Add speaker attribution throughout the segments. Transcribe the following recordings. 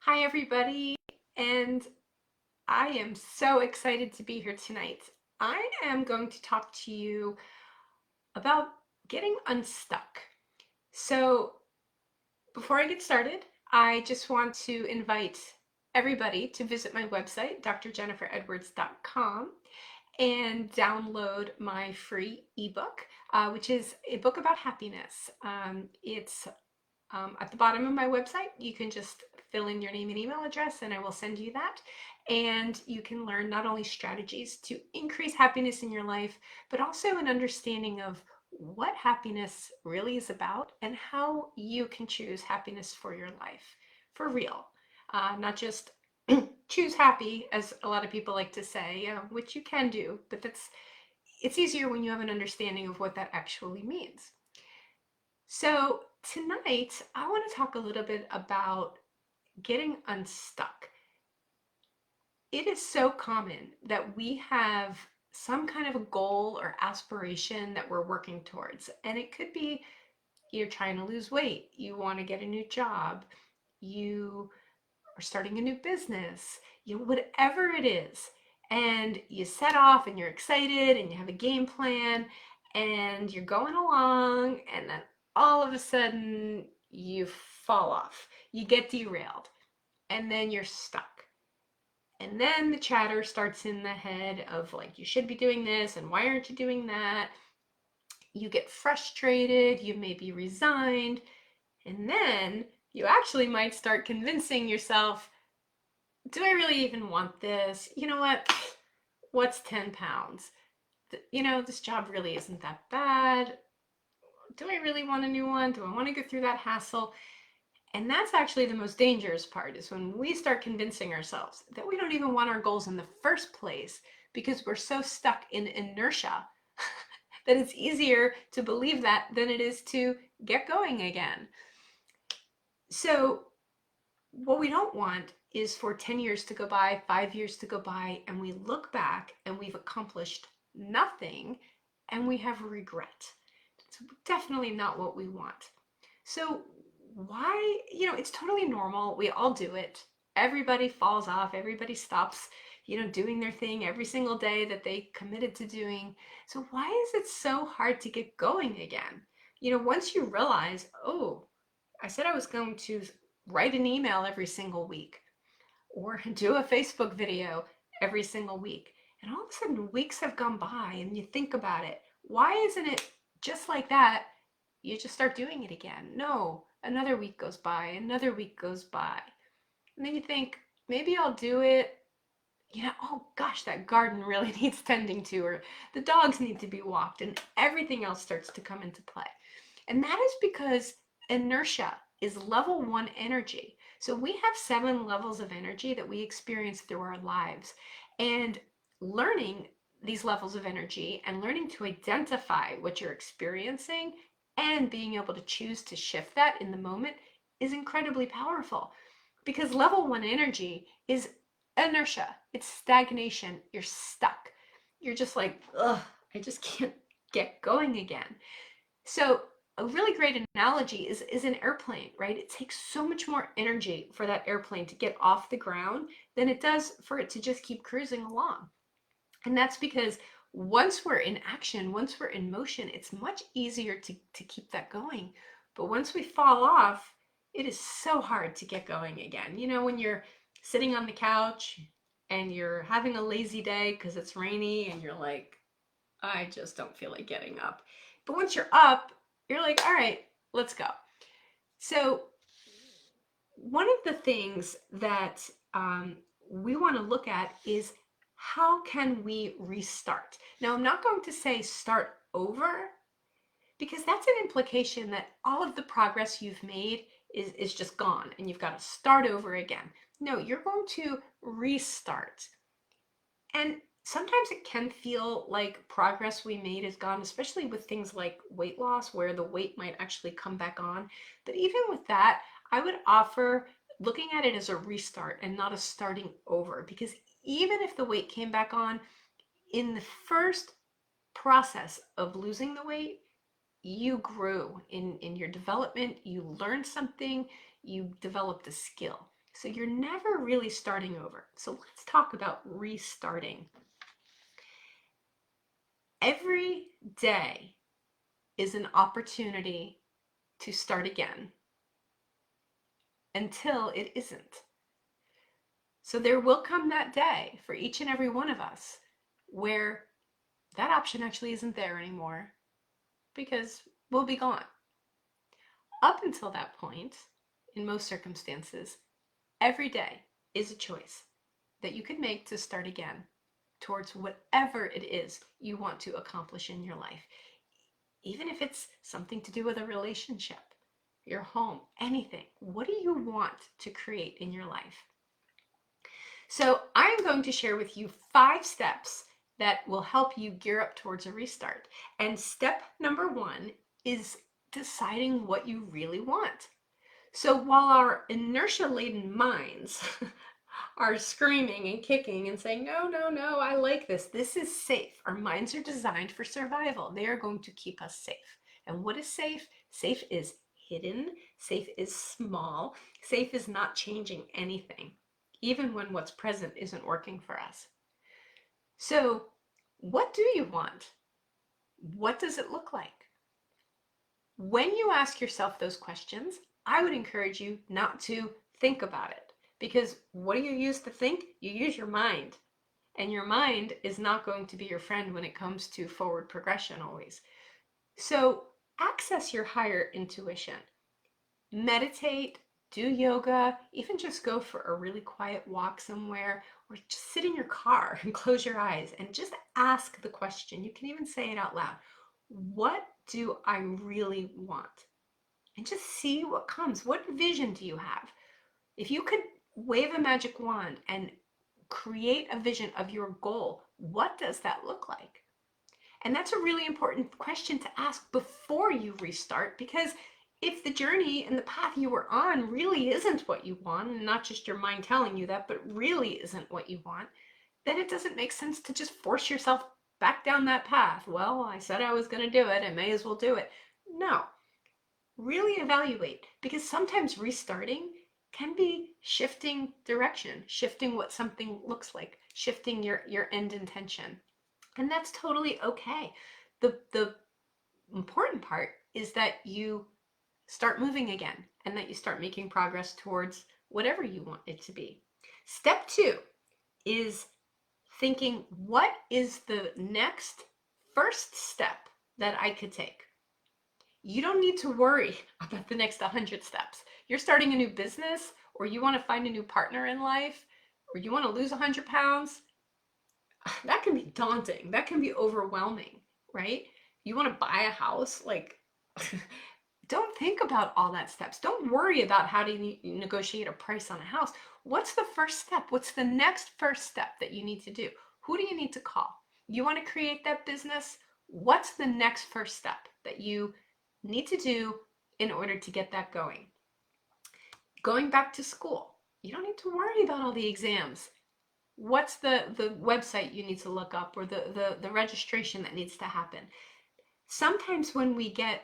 Speaker 1: Hi, everybody, and I am so excited to be here tonight. I am going to talk to you about getting unstuck. So, before I get started, I just want to invite everybody to visit my website, drjenniferedwards.com, and download my free ebook, which is a book about happiness. It's at the bottom of my website. You can just fill in your name and email address, and I will send you that. And you can learn not only strategies to increase happiness in your life, but also an understanding of what happiness really is about and how you can choose happiness for your life for real. Not just choose happy, as a lot of people like to say, which you can do, but it's easier when you have an understanding of what that actually means. So, tonight I want to talk a little bit about getting unstuck. It is so common that we have some kind of a goal or aspiration that we're working towards. And it could be you're trying to lose weight, you want to get a new job, you are starting a new business, whatever it is. And you set off and you're excited and you have a game plan and you're going along, and then all of a sudden you fall off. You get derailed and then you're stuck. And then the chatter starts in the head of like, you should be doing this and why aren't you doing that? You get frustrated, you may be resigned, and then you actually might start convincing yourself, do I really even want this? You know what? What's 10 pounds? This job really isn't that bad. Do I really want a new one? Do I want to go through that hassle? And that's actually the most dangerous part, is when we start convincing ourselves that we don't even want our goals in the first place because we're so stuck in inertia that it's easier to believe that than it is to get going again. So what we don't want is for 10 years to go by, 5 years to go by, and we look back and we've accomplished nothing and we have regret. It's definitely not what we want. So, why, it's totally normal. We all do it. Everybody falls off, everybody stops, doing their thing every single day that they committed to doing. So, why is it so hard to get going again? Once you realize, oh, I said I was going to write an email every single week or do a Facebook video every single week. And all of a sudden, weeks have gone by and you think about it. Why isn't it just like that? You just start doing it again. No, another week goes by, another week goes by. And then you think, maybe I'll do it. Oh gosh, that garden really needs tending to, or the dogs need to be walked, and everything else starts to come into play. And that is because inertia is level 1 energy. So we have 7 levels of energy that we experience through our lives. And learning these levels of energy and learning to identify what you're experiencing and being able to choose to shift that in the moment is incredibly powerful, because level 1 energy is inertia, it's stagnation. You're stuck. You're just like, ugh, I just can't get going again. So a really great analogy is an airplane, right? It takes so much more energy for that airplane to get off the ground than it does for it to just keep cruising along. And that's because once we're in action, once we're in motion, it's much easier to keep that going. But once we fall off, it is so hard to get going again. When you're sitting on the couch and you're having a lazy day because it's rainy and you're like, I just don't feel like getting up. But once you're up, you're like, all right, let's go. So, one of the things that we want to look at is, how can we restart? Now, I'm not going to say start over, because that's an implication that all of the progress you've made is just gone and you've got to start over again. No, you're going to restart. And sometimes it can feel like progress we made is gone, especially with things like weight loss, where the weight might actually come back on. But even with that, I would offer looking at it as a restart and not a starting over, because even if the weight came back on, in the first process of losing the weight, you grew in your development, you learned something, you developed a skill. So you're never really starting over. So let's talk about restarting. Every day is an opportunity to start again until it isn't. So there will come that day for each and every one of us where that option actually isn't there anymore because we'll be gone. Up until that point, in most circumstances, every day is a choice that you can make to start again towards whatever it is you want to accomplish in your life. Even if it's something to do with a relationship, your home, anything. What do you want to create in your life? So I'm going to share with you 5 steps that will help you gear up towards a restart. And step number 1 is deciding what you really want. So while our inertia-laden minds are screaming and kicking and saying, no, no, no, I like this. This is safe. Our minds are designed for survival. They are going to keep us safe. And what is safe? Safe is hidden. Safe is small. Safe is not changing anything, even when what's present isn't working for us. So what do you want? What does it look like? When you ask yourself those questions, I would encourage you not to think about it. Because what do you use to think? You use your mind. And your mind is not going to be your friend when it comes to forward progression always. So access your higher intuition. Meditate, do yoga, even just go for a really quiet walk somewhere, or just sit in your car and close your eyes and just ask the question. You can even say it out loud. What do I really want? And just see what comes. What vision do you have? If you could wave a magic wand and create a vision of your goal, what does that look like? And that's a really important question to ask before you restart, because if the journey and the path you were on really isn't what you want, and not just your mind telling you that, but really isn't what you want, then it doesn't make sense to just force yourself back down that path. Well, I said I was going to do it, I may as well do it. No, really evaluate, because sometimes restarting can be shifting direction, shifting what something looks like, shifting your end intention. And that's totally okay. The important part is that you start moving again and that you start making progress towards whatever you want it to be. Step 2 is thinking, what is the next first step that I could take? You don't need to worry about the next 100 steps. You're starting a new business, or you want to find a new partner in life, or you want to lose 100 pounds. That can be daunting. That can be overwhelming, right? You want to buy a house, like, don't think about all that steps. Don't worry about how to negotiate a price on a house. What's the first step? What's the next first step that you need to do? Who do you need to call? You want to create that business? What's the next first step that you need to do in order to get that going? Going back to school, you don't need to worry about all the exams. What's the website you need to look up, or the registration that needs to happen? Sometimes when we get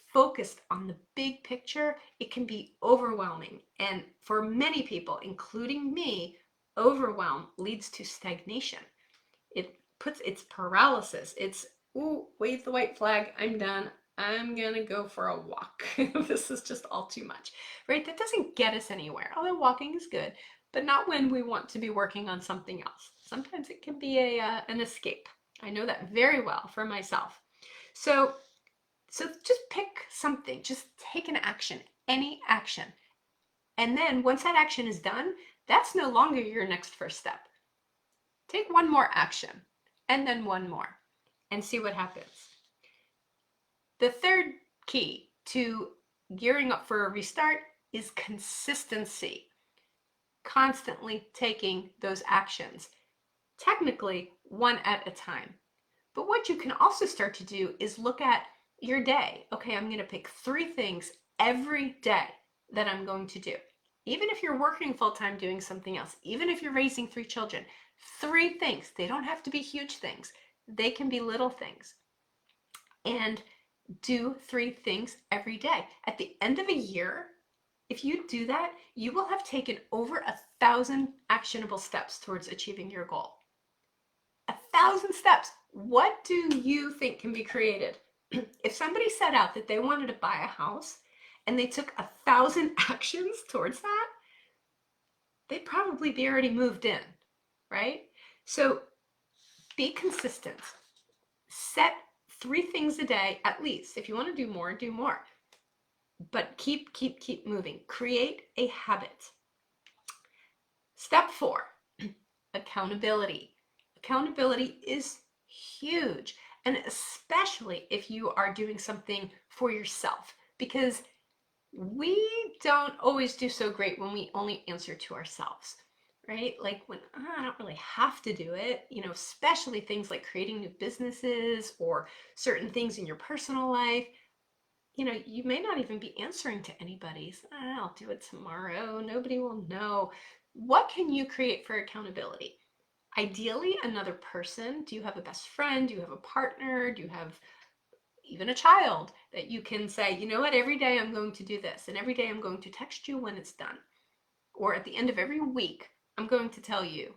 Speaker 1: focused on the big picture, it can be overwhelming. And for many people, including me, overwhelm leads to stagnation. It's paralysis. It's, ooh, wave the white flag, I'm done. I'm gonna go for a walk. This is just all too much, right? That doesn't get us anywhere. Although walking is good, but not when we want to be working on something else. Sometimes it can be an escape. I know that very well for myself. So just pick something, just take an action, any action. And then once that action is done, that's no longer your next first step. Take one more action, and then one more, and see what happens. The third key to gearing up for a restart is consistency. Constantly taking those actions, technically one at a time. But what you can also start to do is look at your day. Okay, I'm going to pick 3 things every day that I'm going to do. Even if you're working full-time doing something else, even if you're raising 3 children, 3 things. They don't have to be huge things. They can be little things. And do 3 things every day. At the end of a year, If you do that, you will have taken over 1,000 actionable steps towards achieving your goal. 1,000 steps. What do you think can be created? If somebody set out that they wanted to buy a house and they took 1,000 actions towards that, they'd probably be already moved in, right? So be consistent. Set 3 things a day at least. If you want to do more, do more. But keep moving. Create a habit. Step 4, accountability. Accountability is huge, and especially if you are doing something for yourself, because we don't always do so great when we only answer to ourselves, right? Like when I don't really have to do it, especially things like creating new businesses or certain things in your personal life. You may not even be answering to anybody. So, I'll do it tomorrow. Nobody will know. What can you create for accountability? Ideally, another person. Do you have a best friend? Do you have a partner? Do you have even a child that you can say, you know what, every day I'm going to do this, and every day I'm going to text you when it's done. Or at the end of every week, I'm going to tell you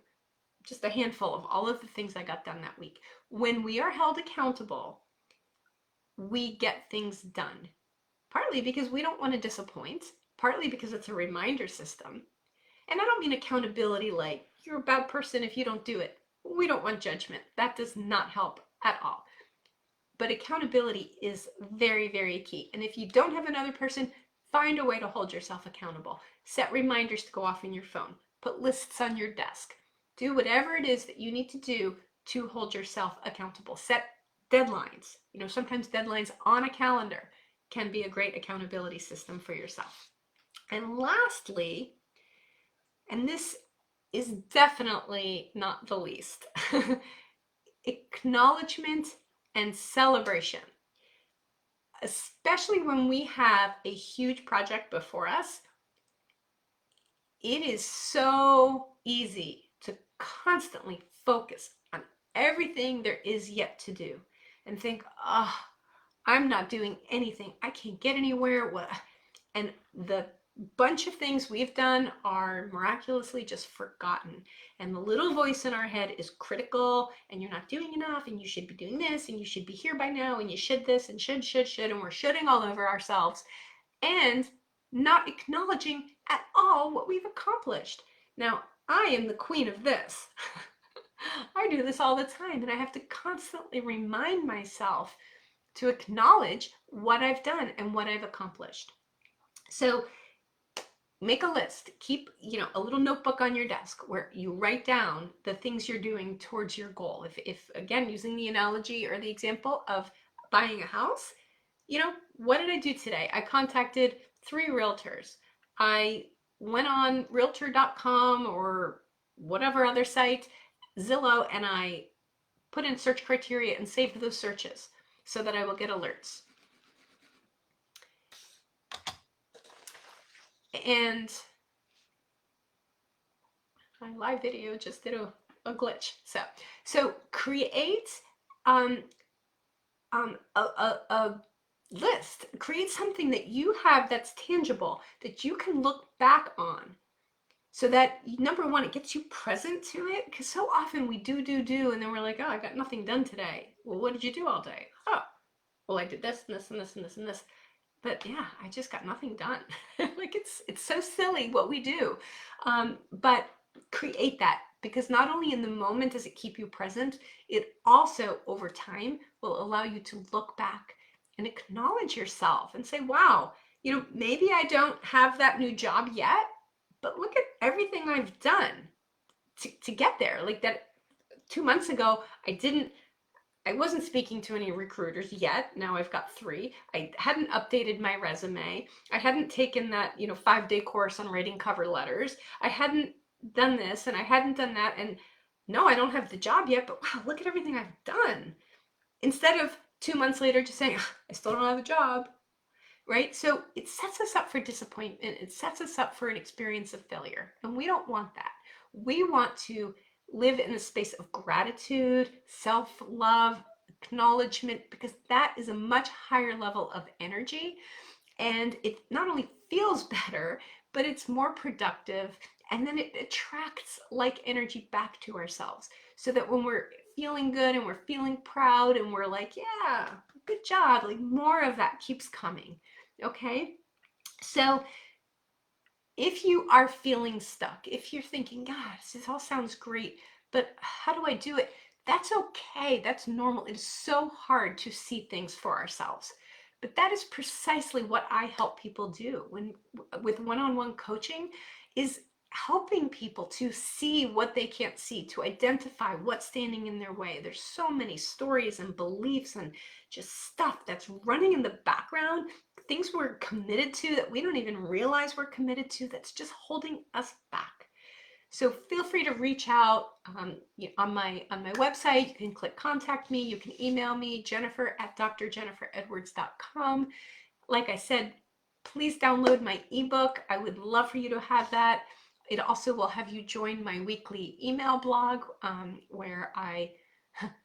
Speaker 1: just a handful of all of the things I got done that week. When we are held accountable, we get things done. Partly because we don't want to disappoint, partly because it's a reminder system. And I don't mean accountability like you're a bad person if you don't do it. We don't want judgment. That does not help at all. But accountability is very, very key. And if you don't have another person, find a way to hold yourself accountable. Set reminders to go off in your phone. Put lists on your desk. Do whatever it is that you need to do to hold yourself accountable. Set deadlines. Sometimes deadlines on a calendar can be a great accountability system for yourself. And lastly, and this is definitely not the least, acknowledgement and celebration. Especially when we have a huge project before us, it is so easy to constantly focus on everything there is yet to do and think, oh, I'm not doing anything. I can't get anywhere. And the bunch of things we've done are miraculously just forgotten. And the little voice in our head is critical, and you're not doing enough, and you should be doing this, and you should be here by now, and you should this, and should, and we're shoulding all over ourselves and not acknowledging at all what we've accomplished. Now, I am the queen of this. I do this all the time, and I have to constantly remind myself to acknowledge what I've done and what I've accomplished. So make a list. Keep, a little notebook on your desk where you write down the things you're doing towards your goal. If again, using the analogy or the example of buying a house, what did I do today? I contacted 3 realtors. I went on realtor.com or whatever other site, Zillow, and I put in search criteria and saved those searches so that I will get alerts. And my live video just did a glitch. So create a list. Create something that you have that's tangible, that you can look back on, so that, number one, it gets you present to it. Because so often we do, and then we're like, oh, I got nothing done today. Well, what did you do all day? Oh, well, I did this and this and this and this and this. But yeah, I just got nothing done. Like it's so silly what we do. But create that, because not only in the moment does it keep you present, it also over time will allow you to look back and acknowledge yourself and say, wow, maybe I don't have that new job yet, but look at everything I've done to get there. Like that 2 months ago, I wasn't speaking to any recruiters yet. Now I've got 3. I hadn't updated my resume. I hadn't taken that, 5-day course on writing cover letters. I hadn't done this and I hadn't done that. And no, I don't have the job yet, but wow, look at everything I've done. Instead of 2 months later just saying, I still don't have a job, right? So it sets us up for disappointment. It sets us up for an experience of failure. And we don't want that. We want to live in a space of gratitude, self-love, acknowledgement, because that is a much higher level of energy. and it not only feels better, but it's more productive, and then it attracts like energy back to ourselves, so that when we're feeling good and we're feeling proud and we're like, yeah, good job, like more of that keeps coming. Okay, so if you are feeling stuck, if you're thinking, God, this all sounds great, but how do I do it? That's okay. That's normal. It is so hard to see things for ourselves. But that is precisely what I help people do when with one-on-one coaching, is helping people to see what they can't see, to identify what's standing in their way. There's so many stories and beliefs and just stuff that's running in the background, things we're committed to that we don't even realize we're committed to, that's just holding us back. So feel free to reach out on my website. You can click contact me. You can email me, Jennifer@drjenniferedwards.com. Like I said, please download my ebook. I would love for you to have that. It also will have you join my weekly email blog, where I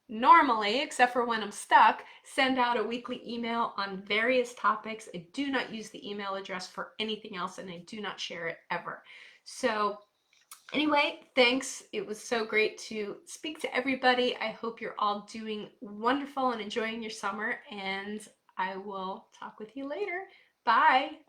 Speaker 1: normally, except for when I'm stuck, send out a weekly email on various topics. I do not use the email address for anything else, and I do not share it ever. So anyway, thanks. It was so great to speak to everybody. I hope you're all doing wonderful and enjoying your summer, and I will talk with you later. Bye.